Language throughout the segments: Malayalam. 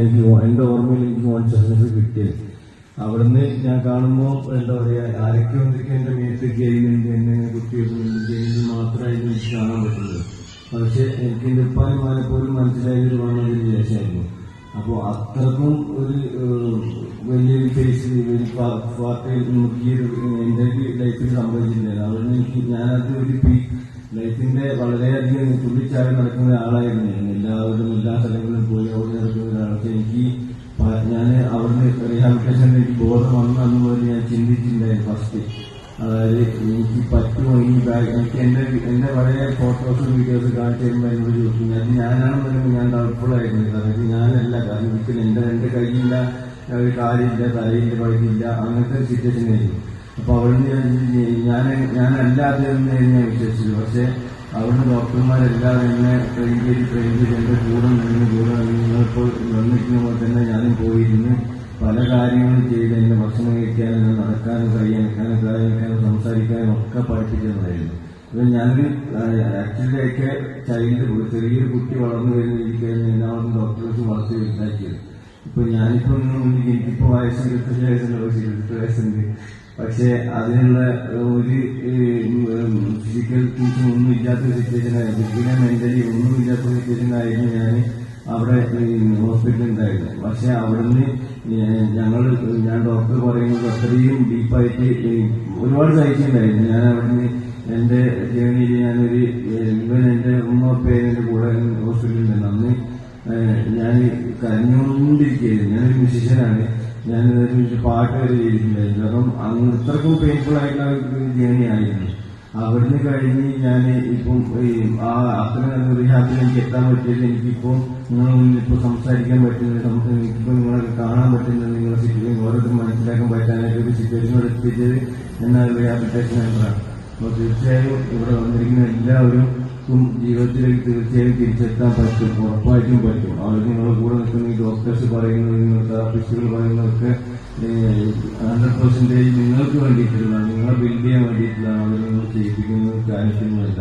എന്റെ ഓർമ്മയിൽ എനിക്ക് മോൻസറിന് കിട്ടിയത് അവിടുന്ന് ഞാൻ കാണുമ്പോൾ എന്താ പറയാ ആരൊക്കെ എന്തൊക്കെ എന്റെ മേത്ത് ചെയ്യുന്നുണ്ട് എന്നെ കുട്ടികളുണ്ട് ചെയ്യുന്നത് മാത്രമായിരുന്നു എനിക്ക് കാണാൻ പറ്റുന്നത്. പക്ഷെ എനിക്ക് എന്റെ ഉപ്പാനുമാരെ പോലും മനസ്സിലായത് വന്നതിന് ശേഷമായിരുന്നു. അപ്പോൾ അത്രക്കും ഒരു വലിയൊരു കേസ് വലിയ പാർട്ടിയിൽ നോക്കിയൊരു എന്റെ ലൈഫിൽ സംഭവിച്ചിട്ടുണ്ടായിരുന്നു. അവിടുന്ന് എനിക്ക് ഞാനത് ഒരു ലൈഫിന്റെ വളരെയധികം തുള്ളിച്ചാടി നടക്കുന്ന ആളായിരുന്നു. എല്ലാവരും എല്ലാ സ്ഥലങ്ങളിലും പോയി ഓടി നടക്കുന്ന ഒരാൾക്ക് എനിക്ക് ഞാൻ അവിടുന്ന് റീഹാബിലിറ്റേഷനിൽ എനിക്ക് ബോധം വന്നു പോലെ ഞാൻ ചിന്തിച്ചിട്ടുണ്ടായിരുന്നു ഫസ്റ്റ്. അതായത് എനിക്ക് പറ്റുമോ ഈ എനിക്ക് എന്റെ പഴയ ഫോട്ടോസും വീഡിയോസും കാണിച്ചു തരുമ്പോൾ എന്നോട് ചോദിക്കും ഞാനാണെന്നുണ്ടെങ്കിൽ ഞാൻ ഡൗട്ട്ഫുൾ ആയിരുന്നു. അതായത് ഞാനല്ല കാരണം ഒരിക്കലും എന്റെ രണ്ട് കൈയില്ല കാലില്ല തലയില്ല പഴുതില്ല അങ്ങനത്തെ സിറ്റുവേഷൻ ആയിരുന്നു. അപ്പൊ അവിടുന്ന് ഞാനല്ലാതെ ഞാൻ വിശ്വസിച്ചത്. പക്ഷെ അവിടുന്ന് ഡോക്ടർമാരെല്ലാവരും എന്നെ ട്രെയിൻ ചെയ്ത് എന്റെ കൂടെ നിങ്ങളിപ്പോൾ വന്നിരിക്കുന്ന പോലെ തന്നെ ഞാനും പോയിരുന്നു പല കാര്യങ്ങളും ചെയ്ത് എന്റെ ഭക്ഷണം കഴിക്കാനും നടക്കാനും കഴിയാനും സംസാരിക്കാനും ഒക്കെ പഠിപ്പിച്ചതായിരുന്നു. അപ്പൊ ഞാനൊരു ആക്ച്വലിയൊക്കെ ചെറിയൊരു കുട്ടി വളർന്നു വരുന്നിരിക്കുകയായിരുന്നു എല്ലാവരും ഡോക്ടേഴ്സ് വളർത്തി വലുതാക്കിയത്. ഇപ്പൊ ഞാനിപ്പോ എനിക്കിപ്പോ വയസ്സ് 25 വയസ്സുണ്ട്. പക്ഷെ അതിനുള്ള ഒരു ഫിസിക്കൽ ടീച്ചും ഒന്നും ഇല്ലാത്ത സിറ്റുവേഷനായിരുന്നു. ഫിസിക്കലി മെന്റലി ഒന്നും ഇല്ലാത്ത സിറ്റുവേഷനായിരുന്നു ഞാൻ അവിടെ ഹോസ്പിറ്റലിൽ ഉണ്ടായിരുന്നു. പക്ഷെ അവിടുന്ന് ഞാൻ ഡോക്ടർ പറയുന്നത് അത്രയും ഡീപ്പായിട്ട് ഒരുപാട് സഹിച്ചിട്ടുണ്ടായിരുന്നു. ഞാൻ അവിടുന്ന് എന്റെ ജേണിയിൽ ഞാനൊരു എന്റെ ഉമ്മപ്പേരുടെ കൂടെ ഹോസ്പിറ്റലിൽ ഉണ്ടായിരുന്നു. അന്ന് ഞാൻ കരഞ്ഞുകൊണ്ടിരിക്കുകയായിരുന്നു. ഞാനൊരു മ്യൂസിഷ്യനാണ്. ഞാനൊരു പാട്ട് വരെ ചെയ്തിട്ടുണ്ടായിരുന്നു. അപ്പം അന്ന് ഇത്രക്കും പെയിൻഫുൾ ആയിട്ടുള്ള ഒരു ജേണി ആയിരുന്നു. അവിടുന്ന് കഴിഞ്ഞ് ഞാൻ ഇപ്പം അത്ര നല്ലൊരു ഹാപ്പിൽ എനിക്ക് എത്താൻ പറ്റിയത് എനിക്കിപ്പോൾ നിങ്ങളെ മുന്നിൽ ഇപ്പോൾ സംസാരിക്കാൻ പറ്റുന്നത് എനിക്കിപ്പോൾ നിങ്ങളെ കാണാൻ പറ്റുന്നത് നിങ്ങളെ സിറ്റുവേഷൻ ഓരോരുത്തരും മനസ്സിലാക്കാൻ പറ്റാനായിട്ട് ഒരു സിറ്റുവേഷനോട് എത്തിച്ചത് എന്നാൽ റീഹാബിലിറ്റേഷൻ സെന്ററാണ്. അപ്പോൾ തീർച്ചയായും ഇവിടെ വന്നിരിക്കുന്ന എല്ലാവരും ജീവിതത്തിലേക്ക് തീർച്ചയായും തിരിച്ചെത്താൻ പറ്റും, ഉറപ്പായിട്ടും പറ്റും. അവർ നിങ്ങളുടെ കൂടെ നിൽക്കുന്ന ഈ ഡോക്ടേഴ്സ് പറയുന്നത് നിങ്ങൾ തെറാപ്പിസ്റ്റുകൾ പറയുന്നതൊക്കെ 100% നിങ്ങൾക്ക് വേണ്ടിയിട്ടുള്ളതാണ്, നിങ്ങളെ ബിൽഡ് ചെയ്യാൻ വേണ്ടിയിട്ടുള്ളതാണ് അവർ നിങ്ങൾ ചെയ്യിപ്പിക്കുന്നത് കാണിക്കുന്നതല്ല.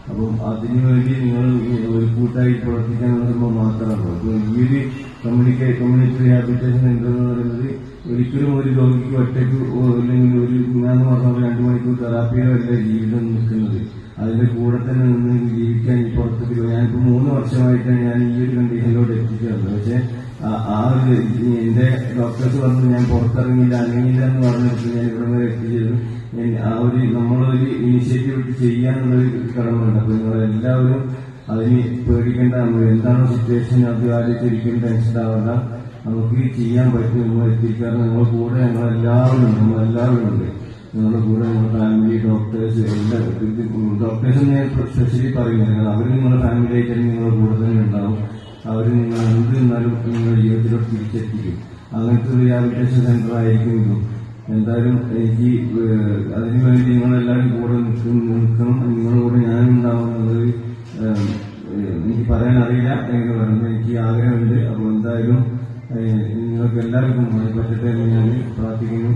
അപ്പം അതിനുവേണ്ടി നിങ്ങൾ ഒരു കൂട്ടായി പ്രവർത്തിക്കാൻ നോക്കുമ്പോൾ മാത്രമാണ്. അപ്പോൾ ഈ ഒരു കമ്മ്യൂണിറ്റി റീഹാബിലിറ്റേഷൻ സെന്റർ എന്ന് പറയുന്നത് ഒരിക്കലും ഒരു രോഗിക്ക് ഒറ്റയ്ക്ക് അല്ലെങ്കിൽ ഒരു 3 മാസം 2 മണിക്കൂർ തെറാപ്പിയിലോ അല്ല ജീവിതം നിൽക്കുന്നത്. അതിന്റെ കൂടെ തന്നെ നിന്ന് ജീവിക്കാൻ ഈ പുറത്തേക്ക് ഞാനിപ്പോ 3 വർഷമായിട്ടാണ് ഞാൻ ഈ ഒരു കണ്ടീഷനിലോട്ട് എത്തിച്ചേർന്നത്. പക്ഷെ ആ ഒരു എന്റെ ഡോക്ടേഴ്സ് പറഞ്ഞു ഞാൻ പുറത്തിറങ്ങിയില്ല അങ്ങനെയില്ല എന്ന് പറഞ്ഞിട്ട് ഞാൻ ഇവിടെ വരെ എത്തിച്ചത് ആ ഒരു നമ്മളൊരു ഇനിഷ്യേറ്റീവ് ഇട്ട് ചെയ്യാനുള്ളൊരു കടമയുണ്ട്. അപ്പൊ നിങ്ങളെല്ലാവരും അതിന് പേടിക്കേണ്ട, എന്താണോ സിറ്റുവേഷൻ അത് ആലോചിച്ചൊരിക്കലും ടെൻഷൻ ആവേണ്ട. നമുക്ക് ചെയ്യാൻ പറ്റും. നമ്മൾ എത്തിക്കാറ് നിങ്ങളുടെ കൂടെ നമ്മളെല്ലാവരും ഉണ്ട്. നിങ്ങളുടെ കൂടെ നിങ്ങളുടെ ഫാമിലി ഡോക്ടേഴ്സ് ഡോക്ടേഴ്സ് ഞാൻ സ്പെഷ്യലി പറയുന്നത് അവർ നിങ്ങളുടെ ഫാമിലി ആയിട്ട് നിങ്ങളുടെ കൂടെ തന്നെ ഉണ്ടാവും. അവർ നിങ്ങൾ എന്ത് നിന്നാലും നിങ്ങളുടെ ജീവിതത്തിലോട്ട് തിരിച്ചെത്തിക്കും. അങ്ങനത്തെ ഒരു റീഹാബിലിറ്റേഷൻ സെന്റർ ആയിരിക്കും ഇതും. എന്തായാലും എനിക്ക് അതിനുവേണ്ടി നിങ്ങളെല്ലാവരും കൂടെ നിൽക്കണം. നിങ്ങളുടെ കൂടെ ഞാനുണ്ടാവുന്നത് എനിക്ക് പറയാൻ അറിയില്ല എന്ന് പറയുന്നത് എനിക്ക് ആഗ്രഹമുണ്ട്. അപ്പോൾ എന്തായാലും നിങ്ങൾക്ക് എല്ലാവർക്കും പറ്റട്ടെ എന്ന് ഞാൻ പ്രാർത്ഥിക്കുന്നു.